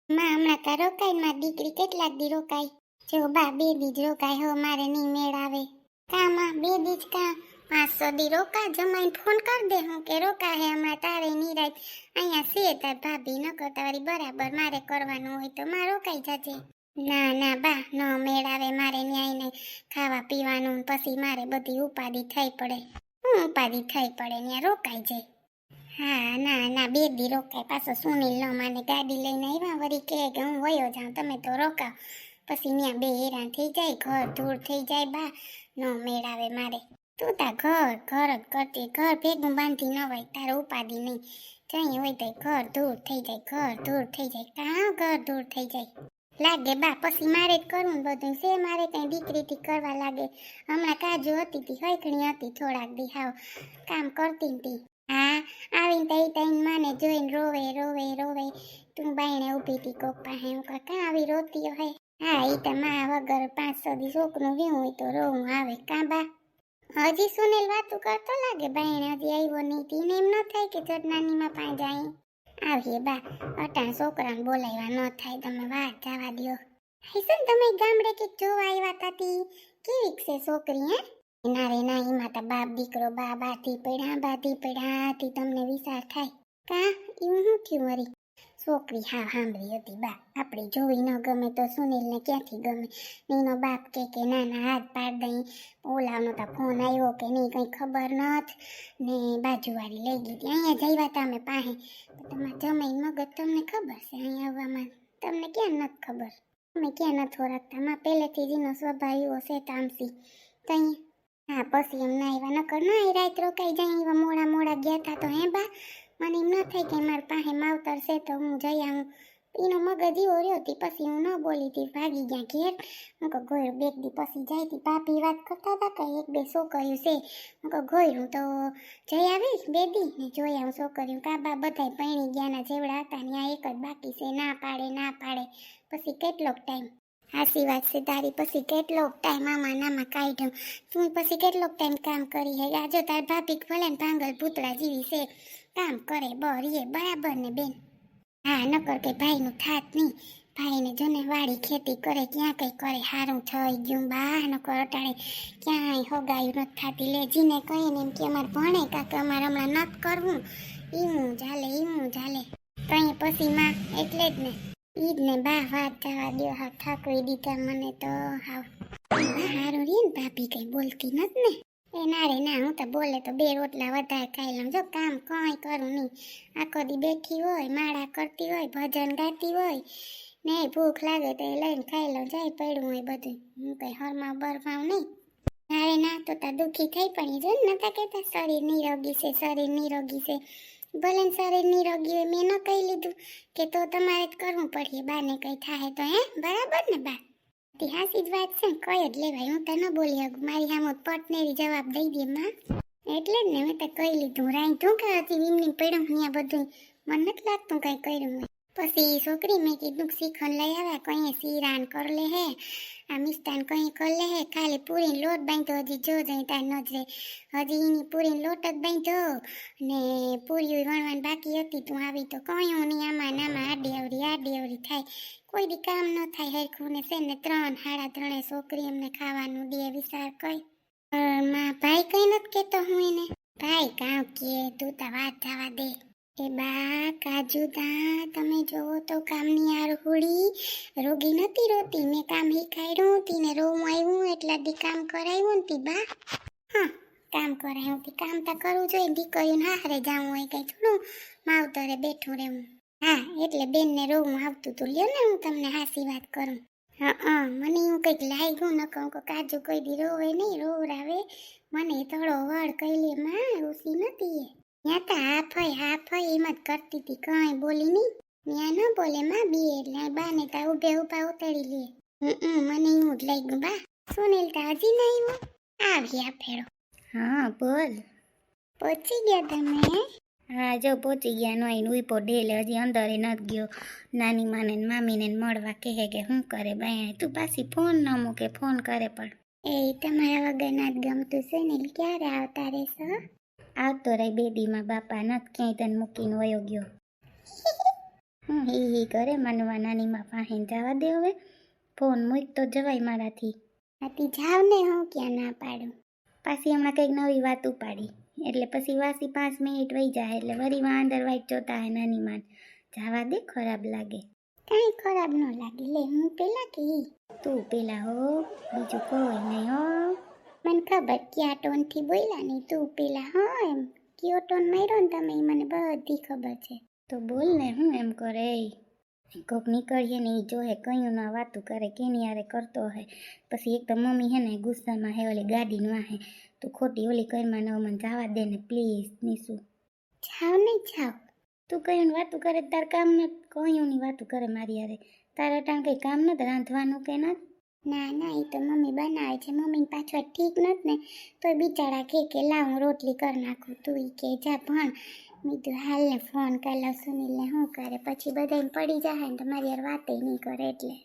માં હમણાં તાર રોકાઈ માં દીકરી કેટલાક દી રોકાઈ જો બા 2 દી જ રોકાય હો મારે નહીં મેળ આવે કામાં 2 દી જ કા 500 દી રોકા જમાઈને ફોન કર દે હું કે રોકા હે હમણાં તારે નિરાત અહીંયા છે તાર ભાભી ન કરતા વારી બરાબર મારે કરવાનું હોય તો માં રોકાઈ જજે ના ના બા ન મેળ આવે મારે ન્યાય ને ખાવા પીવાનું પછી મારે બધી ઉપાધિ થઈ પડે હું ઉપાધિ થઈ પડે ત્યાં રોકાઈ જાય હા ના ના 2 દી રોકાય પાછો સુનિલ ન માને ગાડી લઈને આવ્યા વળી કે હું વયો જાઉં તમે તો રોકાવ પછી ત્યાં 2 હેરાન થઈ જાય ઘર ધૂળ થઈ જાય બા નો મેળ આવે મારે તું તા ઘર જ કરતી ઘર ભેગું બાંધી ન હોય તારે ઉપાધિ નહીં જઈ હોય તો ઘર ધૂળ થઈ જાય કાં ઘર ધૂળ થઈ જાય લાગે બા પછી મારે જ કરવું બધું છે મારે કઈ દીકરીથી કરવા લાગે હમણાં કાજુ હતી તી હૈકણી હતી થોડાક દી હાવ કામ કરતી હતી હા આવીને તઈ તઈ માને જોઈને રોવે તું બાયણે ઊભી હતી કોક પાસે હું કાં આવી રોતી હોય હા ઈ તો માં વગર 500 દી છોકરું વ્યું હોય તો રોવું આવે કાં બા હજી સુનિલ વાતું કરતો લાગે બાયણે હજી આવ્યો નહીં તીને એમ ન થાય કે ચટનાનીમાં પાઈ જાય આવીએ બા અટાણ છોકરાને બોલાવ્યા ન થાય તમે વાત જવા દ્યો હૈસન તમે ગામડે કે જોવા આવ્યા તાતી કેવીક છે છોકરી હે ના રે ના એમાં તો બાપ દીકરો બાથી પડ્યા થી તમને વિચાર થાય કા એવું શું થયું વરી છોકરી હા સાંભળી હતી બા આપણે જોવી ન ગમે તો સુનિલને ક્યાંથી ગમે એનો બાપ કે ના ના હાથ પાડ દઈ ઓલાનો તો ફોન આવ્યો કે નહીં કંઈ ખબર નથ ને બાજુવાળી લઈ ગઈ હતી અહીંયા જઈવા તમે પાસે તમારા જમાઈ મગજ તમને ખબર છે અહીંયા આવવામાં તમને ક્યાં નથી ખબર તમે ક્યાં નથી ઓળખતા માં પહેલેથી જ એનો સ્વભાવ એવો છે તામસી તઈ હા પછી એમ ના આવ્યા નકર ના રાત રોકાઈ જાય એવા મોડા ગયા હતા તો હે બા મને એમ ન થાય કે મારા પાસે માવતર છે તો હું જઈ આવું એનો મગજ એવો રહ્યો હતી પછી હું ન બોલી હતી ભાગી ગયા ઘેર હું કહું ગોયરું 2 દી પછી જાય હતી ભાભી વાત કરતા હતા કે 1-2 છોકરીઓ છે હું કહું ગોયરું તો જઈ આવીશ 2 દી ને જોઈ આવું છોકરીઓ કા બા બધાય પૈણી ગયાના જેવડા હતા ત્યાં એક જ બાકી છે ના પાડે પછી કેટલોક ટાઈમ હાસી વાત છે તારી પછી કેટલોક ટાઈમ આમાં નામાં કાઢ્યો તું પછી કેટલોક ટાઈમ કામ કરી હે આજો તાર ભાભી ભલે ને ભાંગલ ભૂતળા જેવી છે કામ કરે બરીએ બરાબર ને બેન હા નકર કે ભાઈનું થાત નહીં ભાઈને જોને વાડી ખેતી કરે ક્યાં કઈ કરે હારું થઈ ગયું બા નકર અટાણે ક્યાંય હોગાયું નથી થાતી લે જીને કહીએ ને એમ કે અમારે ભણે કાકે અમારે હમણાં નથી કરવું ઈમું ચાલે કઈ પછી માં એટલે જ ને ઈદ ને બા વાત જવા દ્યો હા થાકવી દીધા મને તો હાવ હારું રે ને ભાભી કઈ બોલતી નથી ને એ ના રે ના હું તો બોલે તો 2 રોટલા વધારે ખાઈ લઉં જો કામ કંઈ કરું નહીં આખો દી બેઠી હોય માળા કરતી હોય ભજન ગાતી હોય ને ભૂખ લાગે તો એ લઈને ખાઈ લઉં જાય પડ્યું હોય બધું હું કઈ હરમાં બરફાવ નહીં ના રે ના તો તાર દુઃખી થઈ પડી જો ને નતા કહેતા શરીર નિરોગી છે ભલે શરીર નિરોગી હોય મેં ન કહી લીધું કે તો તમારે જ કરવું પડે બાને કઈ થાય તો હે બરાબર ને બા હાસી જ વાત છે ને કઈ જ લેવાય હું તો ન બોલી શકું મારી સામે પટનેરી જવાબ દઈ દે માં એટલે જ ને મેં તો કહી લીધું રાઈ તું કે હતી વીમની પડ્યું ત્યાં બધું મને નથી લાગતું કઈ કર્યું હોય પછી છોકરી મેં કીધું શ્રીખંડ લઈ આવ્યા કઈ શીરાન કર લે હે આ મિષ્ટાન કઈ કર લે હે ખાલી પૂરી લોટ બાંધ્યો હજી જો જઈ તાર નજરે હજી એની પૂરી લોટ જ બાંધ્યો ને પૂરી વણવાની બાકી હતી તું આવી તો કયું નહીં આમાં નામાં આડી અવરી થાય કોઈ દી કામ ન થાય હરખું ને છે ને 3 સાડા 3 છોકરી એમને ખાવાનું દે વિચાર કઈ માં ભાઈ કઈ નથી કેતો હું એને ભાઈ કામ કે તું તો વાત જવા દે એ બા કાજુ દા તમે જોવો તો કામની આરહુડી રોગી નથી રોતી મેં કામ શીખાડ્યું હતી ને રોવું આવ્યું એટલા દી કામ કરાવ્યું નથી બા હા કામ કરાવ્યું હતી કામ તો કરવું જોઈએ દીકરીને હારે જાવું હોય કઈ થોડું માવતરે બેઠું રહેવું હા એટલે બેનને રોવું આવતું તું લ્યો ને હું તમને હાસી વાત કરું હા મને એવું કંઈક લાગ્યું ન કહું કે કાજુ કોઈ દી રોવે નહીં રોવરાવે મને થોડો વળ કહી લે માં રૂસી નથી ત્યાં તો હાફઈ એમ જ કરતી હતી કઈ બોલી નહીં ત્યાં ન બોલે માં બી એટલે બાને તા ઉભા ઉતારી લે મને એવું જ લાગ્યું બા સુનિલ તા હજી નહીં આવ્યા ફેરો હા બોલ પહોંચી ગયા તમે હા જો પહોંચી ગયા નો આઈને ઉઈપો ડેલે હજી અંદરે નથી ગયો નાની માને ને મામીને મળવા કહે કે શું કરે બાય તું પાછી ફોન ન મૂકે ફોન કરે પણ એ તમારા વગર ના જ ગમતું છે ને ક્યારે આવતા રહેશો આવતો રહી 2 દીમાં બાપા નથી ક્યાંય તને મૂકીને વયો ગયો હી કરે માનવા નાનીમાં પાસે જવા દે હવે. ફોન મૂક તો જવાય મારાથી. આથી જાવ ને હું ક્યાં ના પાડું. પાછી હમણાં કંઈક નવી વાત ઉપાડી એટલે પછી વાસી 5 મિનિટ વહી જાય એટલે વરીમાં અંદર વાઈટ જોતા હે નાનીમાં. જવા દે, ખરાબ લાગે. કાંઈ ખરાબ ન લાગે, લે હું પેલા કે ઈ? તું પેલા હો, બીજું કોઈ નહીં હો. મને ખબર ક્યાં ટોનથી બોલ્યા નહીં, તું પેલા હો એમ. કયો ટોન માર્યો ને તમે, ઈ મને બધી ખબર છે. તો બોલ ને, હું એમ કરે? કોક નીકળીએ ને એ જોહે કયું ના વાતું કરે, કેની યારે કરતો હે. પછી એક તો મમ્મી હે ને ગુસ્સામાં હે ઓલી ગાડીને વાહે. તું ખોટી ઓલી કરમાં ન મને જવા દે ને પ્લીઝ નીસુ. જાવ નહીં જાવ. તું કયું વાતું કરે, તાર કામ ન કયું ની વાતું કરે મારી યારે. તારા ટાણ કઈ કામ નથી રાંધવાનું કે ના? ના ના, એ તો મમ્મી બનાવે છે. મમ્મીને પાછો ઠીક નથી ને તોય બિચારા કે લાવ હું રોટલી કરી નાખું. તું ઈ કે જા ભણ. મેં તો હાલને ફોન કરી લઉં સુનિલને શું કરે, પછી બધાને પડી જાય ને તો મારી યાર વાતે નહીં કરે એટલે.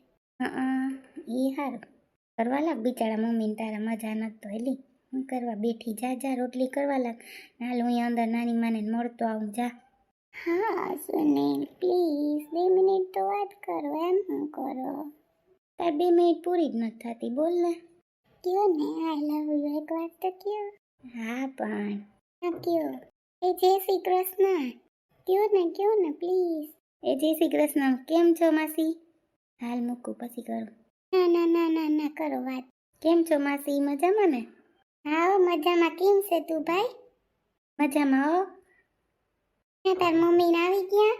એ હારું કરવા લાગ બિચારા મમ્મીને તારા મજા નથી તો હેલી. હું કરવા બેઠી, જા રોટલી કરવા લાગ. હાલ હું અહીંયા અંદર નાની માને મળતો આવું, જા. હા સુનિલ પ્લીઝ 2 મિનિટ તો વાત કરો, એમ શું કરો? તાર 2 મિનિટ પૂરી જ નથી થતી, બોલ ને. કયો ને આઈ લવ યુ એક વાર તો કયો. હા પણ હા કયો. એ જય શ્રી કૃષ્ણ. કયો ને પ્લીઝ. એ જય શ્રી કૃષ્ણ. કેમ છો માસી? હાલ મૂકું પછી કરું. ના કરો વાત. કેમ છો માસી, મજામાં ને? હા મજામાં. કેમ છે તું ભાઈ? મજામાં હો. તાર મમ્મી ને આવી ગયા?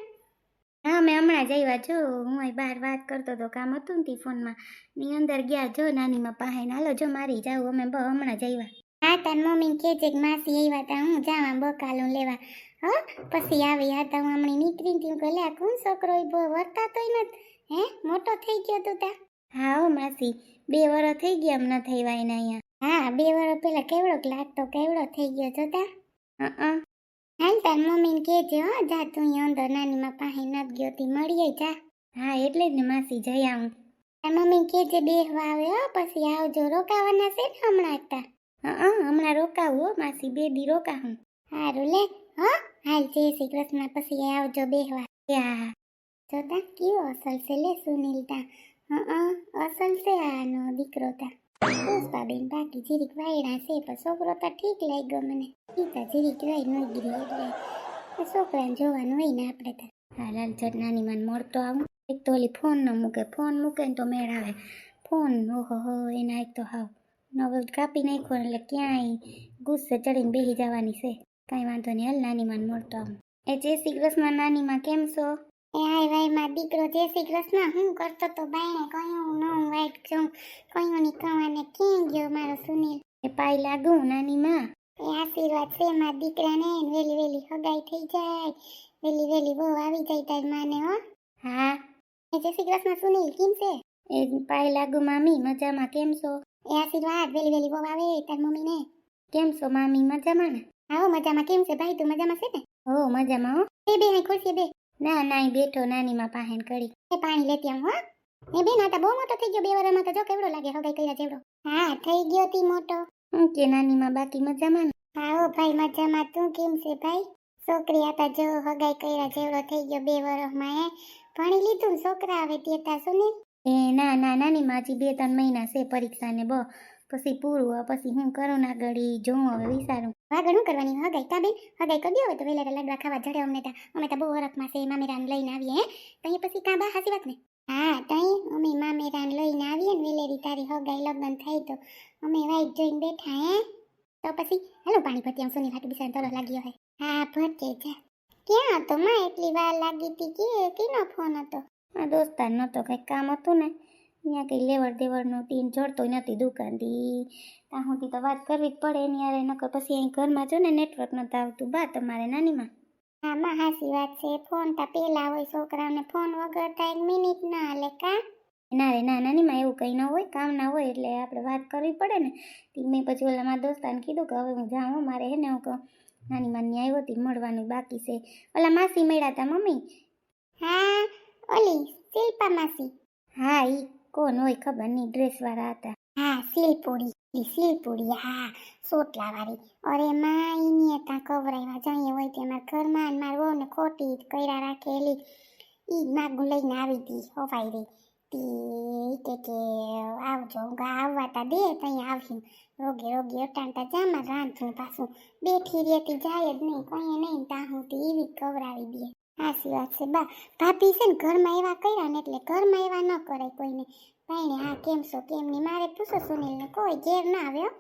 હા મેં હમણાં જ આવ્યા જો. હું અહીં બહાર વાત કરતો તો, કામ હતું ને તી ફોનમાં ની અંદર ગયા જો નાનીમાં પાસે. હાલો જો મારી જાવ, અમે હમણાં જ આવ્યા. હા તાર મમ્મી કે છે કે માસી આવ્યા તા, હું જાવા બકાલું લેવા. હા પછી આવી હતા, હું હમણાં નીકળી તી કે લે કોણ છોકરો બહુ વર્તાતોય નથી. હે મોટો થઈ ગયો તું તા? હા હો માસી, 2 વર્ષ થઈ ગયા એમ ન થઈ વાયને અહીંયા. હા 2 વર્ષ પેલા કેવડોક લાગતો, કેવડો થઈ ગયો જોતા. હાલ તાર મમ્મીને કહેજે હો, જા તું અહીં અંદર નાનીમાં પાસે નથી ગયો તી, મળીએ જા. હા એટલે જ ને માસી, જઈ આવું. તાર મમ્મીને કહેજે બેહવા આવે હો, પછી આવજો. રોકાવાના છે ને હમણાં હતા? હમણાં રોકાવું હો માસી, 2 દી રોકાવું. સારું લે હો. હાલ જય શ્રી કૃષ્ણ, પછી આવજો બેહવા. હા જોતા કેવો અસલ છે લે સુનિલ તા. અસલ છે આનો દીકરો તા. પુષ્પાબેન બાકી જીરીક વાયડા છે, પણ છોકરો તો ઠીક લાગ્યો મને. ઈ તો જીરીક રહી ન ગઈ એટલે છોકરાને જોવાનું હોય ને આપણે તો. હા લાલ જટ નાની માન મળતો આવું. એક તો ઓલી ફોન ન મૂકે, ફોન મૂકે ને તો મેળ આવે. ફોન ઓહો હો એના એક તો હાવ નવો કાપી નાખ્યો એટલે ક્યાંય ગુસ્સે ચડીને બેસી જવાની છે. કાંઈ વાંધો નહીં, હાલ નાની માન મળતો આવું. એ જય શ્રી કૃષ્ણ નાનીમાં, કેમ છો? એ હાય ભાઈ માં દીકરો જય શ્રી કૃષ્ણ. હું કરતો તો બાયણે કયું ન વાઈટ છું, કયું ની કવાને ક્યાં ગયો મારો સુનિલ? એ પાઈ લાગું નાનીમાં. એ આશીર્વાદ છે મારા દીકરાને. વેલી વેલી હગાઈ થઈ જાય, વેલી વેલી બહુ આવી જાય તાર માને હો. હા એ જય શ્રી કૃષ્ણ સુનિલ, કેમ છે? એ પાઈ લાગુ મામી, મજામાં, કેમ છો? એ આશીર્વાદ, વેલી વેલી બહુ આવે તાર મમ્મીને. કેમ છો મામી, મજામાં ને? આવો મજામાં. કેમ છે ભાઈ, તું મજામાં છે ને? હો મજામાં હો. બે અહીં ખુરશી બે. ના ના બેઠો નાનીમાં પાસે કરી. એ પાણી લેતી આવું હો. એ બેન આ તો બહુ મોટો થઈ ગયો, 2 વર્ષમાં તો જો કેવડો લાગે હગાઈ કર્યા જેવડો. હા થઈ ગયો તી મોટો. હું કે નાનીમાં બાકી મજામાં ને? આવો ભાઈ મજામાં. તું કેમ છે ભાઈ? છોકરી આતા જો હગાઈ કર્યા જેવડો થઈ ગયો 2 વર્ષમાં. હે ભણી લીધું ને છોકરા આવે તેતા સુનિલ? એ ના નાનીમાં હજી 2-3 મહિના છે પરીક્ષા ને પછી પૂરું. પછી હું કરું ના ગળી જોઉં હવે વિચારું. આગળ શું કરવાની હગાઈ તા બેન? હગાઈ કરી દો હવે તો વેલેરા લાડવા ખાવા જડે અમને તા. અમે તો બહુ હરખમાં છે મામેરાને લઈને આવીએ. હે તઈ પછી કાં બા હાસી વાત ને? હા તઈ અમે મામેરાને લઈને આવીએ ને વેલેરી તારી હગાઈ લગ્ન થાય તો અમે વાઈટ જોઈને બેઠા. હે તો પછી હાલો પાણી ભરતી આમ સુનિલ હાટુ બિસાને તરસ લાગ્યો હોય. હા ભરતે જા. ક્યાં હતો માં એટલી વાર લાગી તી? કેનો ફોન હતો? આ દોસ્તાર નતો, કંઈક કામ હતું ને અહીંયા કંઈ લેવડ દેવડનું તીન જડતોય નથી દુકાનથી. ત્યાં સુધી તો વાત કરવી જ પડે એની યારે, નકર પછી અહીં ઘરમાં જો ને નેટવર્ક નતું આવતું બા તમારે નાનીમાં. હા માં હાસી વાત છે. ફોન તા પેલા હોય, છોકરાઓને ફોન વગર તા 1 મિનિટ ના હાલે કા? ના રે ના નાનીમાં એવું કંઈ ન હોય, કામ ના હોય એટલે આપણે વાત કરવી પડે ને. મેં પછી ઓલા મારા દોસ્તાને કીધું કે હવે હું જાઉં, મારે હે ને હું કહું નાનીમાં ની આવ્યો હતી મળવાનું બાકી છે. ઓલા માસી મળ્યા હતા મમ્મી. હા ઓલી શિલ્પા માસી. હા ઈ કોણ હોય ખબર નહીં, ડ્રેસવાળા હતા. હા શિલપુડી હા સોટલા વાળી. અરે માં ઈની તા કવરાઈવા જઈએ હોય તે મારા ઘરમાં માર વહુ ને ખોટી જ કર્યા રાખેલી. ઈ માગું લઈને આવી હતી હોવાઈ રહી કે આવજો આવવા તા દે ત્યાં આવ્યું રોગે રોગે અટાણતા જામાં રાંધું પાછું બેઠી રહેતી જાય જ નહીં કઈ નહીં તાહું તી એવી કવરાવી દે. સાચી વાત છે બા ભાભી છે ને ઘરમાં એવા કર્યા ને એટલે ઘરમાં એવા ન કરાય કોઈને ભાઈને હા કેમ છો કેમ નહીં મારે પૂછો સુનિલને કોઈ ઘેર ના આવ્યો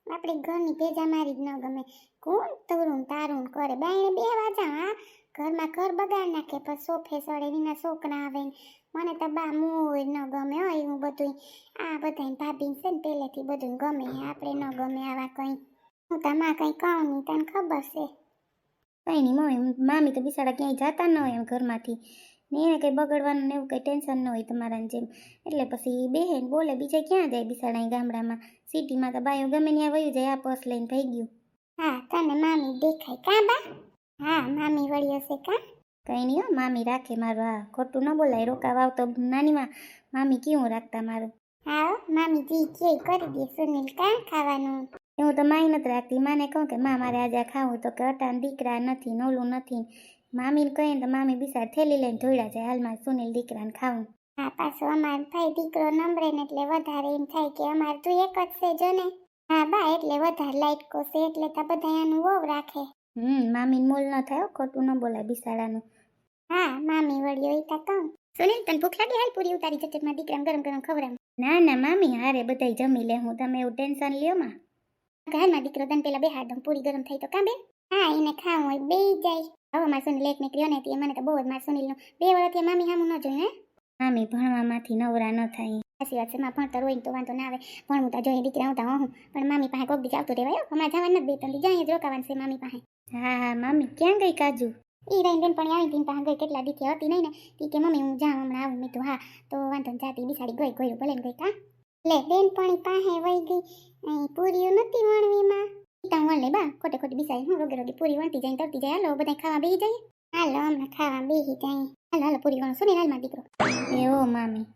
આપણે ઘરની ભેજા મારી જ ન ગમે કોણ તરું તારું કરે બાઈને બે વાજા હા ઘરમાં ઘર બગાડ નાખે પછી સોફે સડે વિના છોકરા આવે ને મને તો બા મોય ન ગમે હોય એવું બધું આ બધાને ભાભી છે ને પહેલેથી બધું ગમે આપણે ન ગમે આવા કંઈ હું તમારે કંઈ કહું નહીં તને ખબર છે. કંઈ નહીં મમ્મી મામી તો બિચારા ક્યાંય જતા ન હોય એમ ઘરમાંથી ને એને કંઈ બગડવાનું ને એવું કંઈ ટેન્શન ન હોય તમારાને જેમ એટલે પછી બેહેન બોલે બીજે ક્યાં જાય બિચારા અહીં ગામડામાં સિટીમાં તો બાયો ગમે ત્યાં વયું જાય આ પર્સ લઈને થઈ ગયું. હા તને મામી દેખાય કા બા હા મામી વળી હશે કા કંઈ નહીં હો મામી રાખે મારું હા ખોટું ન બોલાય રોકાવા તો નાનીમાં મામી કેવું રાખતા મારું. હા મામી જી કે કરી દે સુનિલ કા ખાવાનું હું તો માય નથી રાખતી માને કહું કે માં મારે આજે આ ખાવું તો કે અટાણ દીકરા નથી નોલું નથી મામીને કહીએ તો મામી બિસાર થેલી લઈને ધોળ્યા જાય હાલમાં સુનિલ દીકરાને ખાવું. હા પાછું અમાર ભાઈ દીકરો નંબરે ને એટલે વધારે એમ થાય કે અમાર તું એક જ છે જો ને હા બા એટલે વધારે લાઈટ કોસે એટલે તો બધા આનું વહુ રાખે. મામીને મોલ ન થાય ખોટું ન બોલાય બિસાડાનું. હા મામી વળી હોય તો કહું સુનિલ તને ભૂખ લાગી હાલ પૂરી ઉતારી ચચરમાં દીકરાને ગરમ ગરમ ખવડાવ. ના ના મામી હારે બધાય જમી લે હું તમે એવું ટેન્શન લ્યો માં. ઘરમાં દીકરો તને પેલા બેહાડ દઉં પૂરી ગરમ થઈ તો કાં બેન હા એને ખાવું હોય બે જાય હવે મારા સુનિલ એક નીકળ્યો ને તે મને તો બહુ જ મારા સુનિલનું 2 વર્ષથી મામી સામું ન જોયું હે મામી ભણવામાંથી નવરા ન થાય. સાચી વાત છે માં ભણતર હોય ને તો વાંધો ના આવે ભણવું તો જોઈએ દીકરા આવતા હું પણ મામી પાસે કોક દી આવતું રહેવાય હમણાં જવાનું નથી 2-3 દી જાય જ રોકાવાનું છે મામી પાસે. હા હા મામી ક્યાં ગઈ કાજુ. ઈ રહીને બેન પણ આવી હતી પાસે ગઈ કેટલા દીથી હતી નહીં ને તી કે મમ્મી હું જાઉં હમણાં આવું મેં તો હા તો વાંધો ને જાતી બિસાડી ગઈ ગયું ભલે ને ગઈ કા લે બેનપણી પાસે વહી ગઈ અહીં પૂરીઓ નથી વણવીમાં તાં વણ લે બા ખોટે ખોટી બિસાડી હું રોગે રોગે પૂરી વણતી જાય તરતી જાય હાલો બધા ખાવા બેસી જાય હાલો હમણાં ખાવા બેસી જાય હાલો હાલો પૂરી વણો શું ને હાલમાં દીકરો એવો મામી